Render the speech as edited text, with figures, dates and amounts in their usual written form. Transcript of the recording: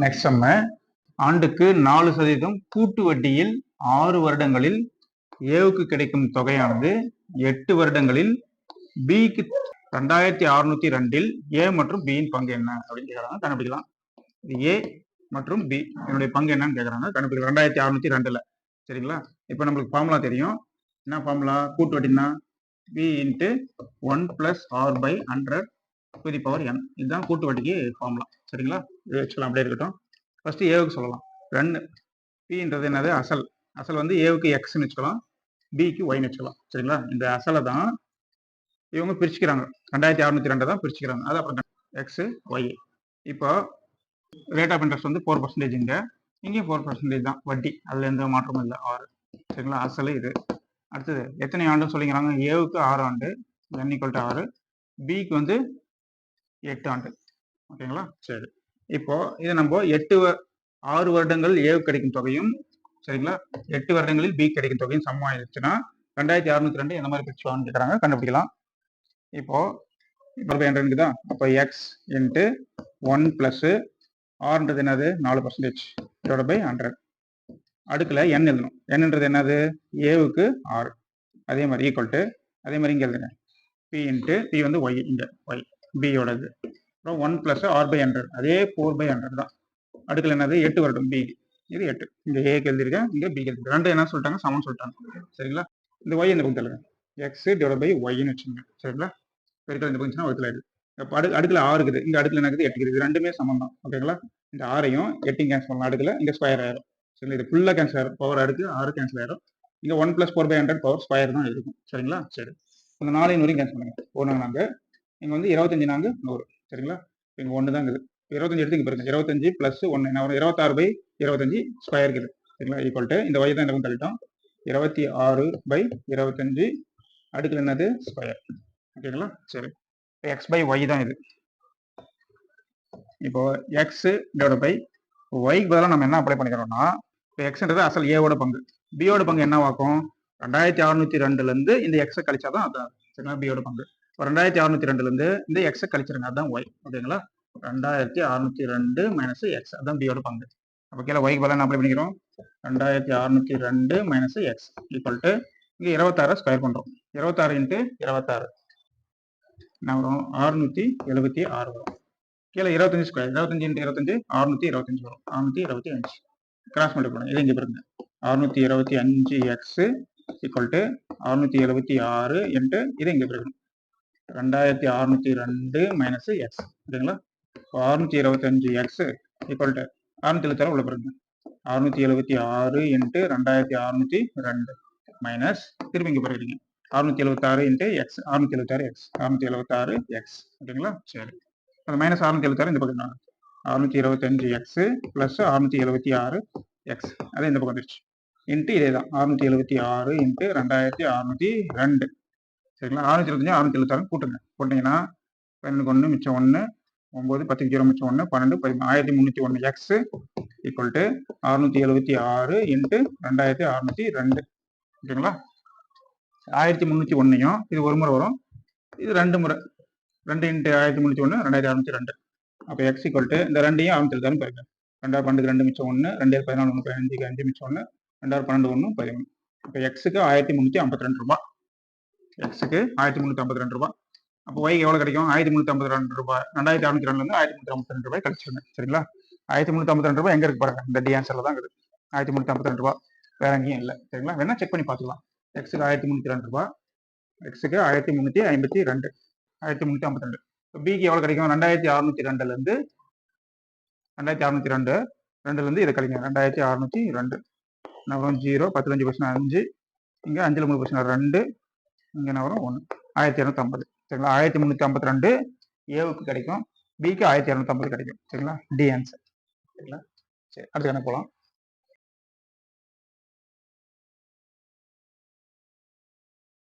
Next நம்ம ஆண்டுக்கு 4% கூட்டு வட்டியில் 6 வருடங்களில் ஏவுக்கு கிடைக்கும் தொகையானது 8 வருடங்களில் பிக்கு 2602 ஏ மற்றும் பியின் பங்கு என்ன அப்படின்னு கேட்கறாங்க. கண்டுபிடிக்கலாம். ஏ மற்றும் பி என்னுடைய பங்கு என்னன்னு கேட்கறாங்க. கண்டுபிடிக்கலாம். 2602 சரிங்களா? இப்ப நம்மளுக்கு ஃபார்முலா தெரியும். என்ன ஃபார்முலா? கூட்டு வட்டினா P into 1 plus R by 100 to the power n. இதுதான் கூட்டு வட்டிக்கு ஃபார்முலா. சரிங்களா? இது வச்சுக்கலாம், அப்படியே இருக்கட்டும். ஃபர்ஸ்ட் ஏவுக்கு சொல்லலாம். 2 பின்றது என்னது? அசல். அசல் வந்து ஏவுக்கு எக்ஸ்ன்னு வச்சுக்கலாம், பிக்கு ஒய்னு வச்சுக்கலாம். சரிங்களா? இந்த அசலை தான் இவங்க பிரிச்சுக்கிறாங்க. 2602 தான் பிரிச்சுக்கிறாங்க. அது அப்புறம் எக்ஸ் ஒய். இப்போ ரேட் ஆஃப் இன்ட்ரெஸ்ட் வந்து 4%. இங்கேயும் 4% தான் வட்டி. அதுல எந்த மாற்றமும் இல்லை. 6. சரிங்களா? அசல் இது. அடுத்தது எத்தனை ஆண்டுன்னு சொல்லிக்கிறாங்க? ஏவுக்கு 6 ஆண்டு, n = 6. பிக்கு வந்து 8 ஆண்டு. ஓகேங்களா? சரி. இப்போ இதை நம்ம 6 வருடங்கள் ஏவுக்கு கிடைக்கும் தொகையும், சரிங்களா, 8 வருடங்களில் பி கிடைக்கும் தொகையும் சமம் ஆயிடுச்சுன்னா 2602 எந்த மாதிரி பிரிச்சுவான்னு கேட்கறாங்க. கண்டுபிடிக்கலாம். இப்போ இருக்குதா? அப்போ எக்ஸ் இன்ட்டு 1 பிளஸ் ஆர்ன்றது என்னது? 4% டிவைட் பை 100. அடுக்குல n எழுதணும். என்னன்றது என்னது? ஏவுக்கு 6. அதே மாதிரி ஈக்குவல் டு, அதே மாதிரி இங்கே எழுதுங்க, பி இன்ட்டு பி வந்து ஒய், இங்கே ஒய் பியோடது. அப்புறம் 1 பிளஸ் ஆர் பை 100, அதே 4/100 தான். அடுக்குல என்னது? 8 வருடம் பி. இது 8. இங்கே ஏக்கு எழுதிருக்கேன், இங்கே பிக்கு எழுதிருக்கேன். ரெண்டு என்ன சொல்லிட்டாங்க? சமம் சொல்லிட்டாங்க. சரிங்களா? இந்த ஒய் இந்த பக்கம் தள்ளுங்க. எக்ஸ் டிவைட் பை ஒய்ன்னு வச்சுங்க. சரிங்களா? பெருக்கல் இந்த பக்கம் வகுத்துல இருக்குது. இப்போ அடுக்குல 6 இருக்குது, இங்கே அடுக்குல என்ன இருக்குது? 8 இருக்குது. ரெண்டுமே சமம் தான். ஓகேங்களா? இந்த 6ஐயும் 8 கேன்சல் பண்ணலாம். அடுக்குல இங்கே ஸ்கொயர் ஆயிரும். சரிங்களா? இது ஃபுல்லாக கேன்சல் ஆயிரும். பவர் அடுக்கு 6 கேன்சல் ஆயிரும். இங்கே 1 பிளஸ் 4/100 பவர் ஸ்கொயர் தான் இருக்கும். சரிங்களா? சரி. இந்த 4 வரையும் கேன்சல் பண்ணுங்க. 1 நாங்க இங்கே வந்து 25 நாங்க 100. சரிங்களா? இங்கே 1 தான் இருக்குது. 25 எடுத்து இங்கே பாருங்க. 25 பிளஸ் 1 என்ன வரும்? 26/25 ஸ்கொயர் இருக்குது. சரிங்களா? ஈக்குவல் டு இந்த ஒய் தான் இந்த தள்ளிட்டோம். 26/25 அடுக்குல என்னது? ஸ்கொயர். ஓகேங்களா? சரி. எக்ஸ் பை ஒய் தான் இது. இப்போ எக்ஸ் டிவைட் பை ஒய்க்கு பதிலாக நம்ம என்ன அப்ளை பண்ணிக்கிறோம்னா, இப்போ எக்ஸ்ன்றது அசல் ஏவோட பங்கு. பியோட பங்கு என்ன ஆக்கும்? 2602 இந்த எக்ஸை கழிச்சாதான் அதான். சரிங்களா? பியோட பங்கு. இப்போ 2602 இந்த எக்ஸை கழிச்சிருங்க, அதுதான் ஒய். ஓகேங்களா? 2602 மைனஸ் எக்ஸ், அதுதான் பியோட பங்கு. அப்போ கீழே ஒய்க்கு பதிலாக என்ன அப்ளை பண்ணிக்கிறோம்? 2602 மைனஸ் எக்ஸ் ஈக்குவல் டு இங்கே 26 ஸ்கொயர் பண்ணுறோம். 26 இன்ட்டு 26 என்ன வரும்? 676 வரும். கீழே 25 ஸ்கொயர், 25 இன்ட்டு 25 625 வரும். 625 கிராஸ் மல்டிப்ளை பண்ணுங்க. இது இங்கே பாருங்க. 625 எக்ஸ் ஈக்குவல் டு 676 இன்ட்டு இது இங்கே பாருங்க 2602 மைனஸ் எக்ஸ். ஓகேங்களா? 625 எக்ஸ் ஈக்குவல் டு 676 உள்ள பாருங்க. 676 இன்ட்டு 2602 மைனஸ் திருப்பி இங்கே பாருங்க 676 இன்ட்டு எக்ஸ், 676 எக்ஸ், 676 எக்ஸ். ஓகேங்களா? சரி. அது மைனஸ் 676 இந்த பக்கம் 625 எக்ஸ் பிளஸ் 676 எக்ஸ், அது இந்த பக்கம் வந்துருச்சு. இன்ட்டு இதே தான் 676 இன்ட்டு 2602. சரிங்களா? 625 676 கூட்டுங்க. போட்டிங்கன்னா 2 1 மிச்சம் 1 9 10 0 மிச்சம் 1 12 1301 எக்ஸ் ஈக்குவல் டு 676 இன்ட்டு 2602. ஓகேங்களா? 1301 இது ஒரு முறை வரும், இது 2 முறை. 2 இன்ட்டு 1301 2602. அப்போ எக்ஸ் ஈக்குவல் டு இந்த 2ஐயும் 676 பாருங்க. 2 2 மிச்சம் 1 2 14 1 15 5 மிச்சம் 1 2 12 1 13. அப்போ எக்ஸுக்கு 1352 ரூபாய். எக்ஸுக்கு 1352 ரூபாய். அப்போ ஒய்க்கு எவ்வளோ கிடைக்கும்? 1352 ரூபாய். 2602 1352 ரூபாய் கழிச்சுருங்க. சரிங்களா? 1352 ரூபாய் எங்க இருக்கு பாருங்க, இந்த டி ஆன்சர்ல தான் இருக்குது. 1352 ரூபாய், வேற எங்கேயும் இல்லை. சரிங்களா? வேணா செக் பண்ணி பார்த்துக்கலாம். எக்ஸுக்கு 1302 ரூபாய், எக்ஸுக்கு 1352, 1352. பிக்கு எவ்வளோ கிடைக்கும்? 2602 2 இதை கழிங்க. 2602 என்ன வரும்? 0 10 5 5, இங்கே 5 3 2, இங்கே என்ன வரும்? 1. 1250. சரிங்களா? 1352 ஏவுக்கு கிடைக்கும், பிக்கு 1250 கிடைக்கும். சரிங்களா? D answer. சரிங்களா? சரி, அடுத்து என்ன போகலாம்.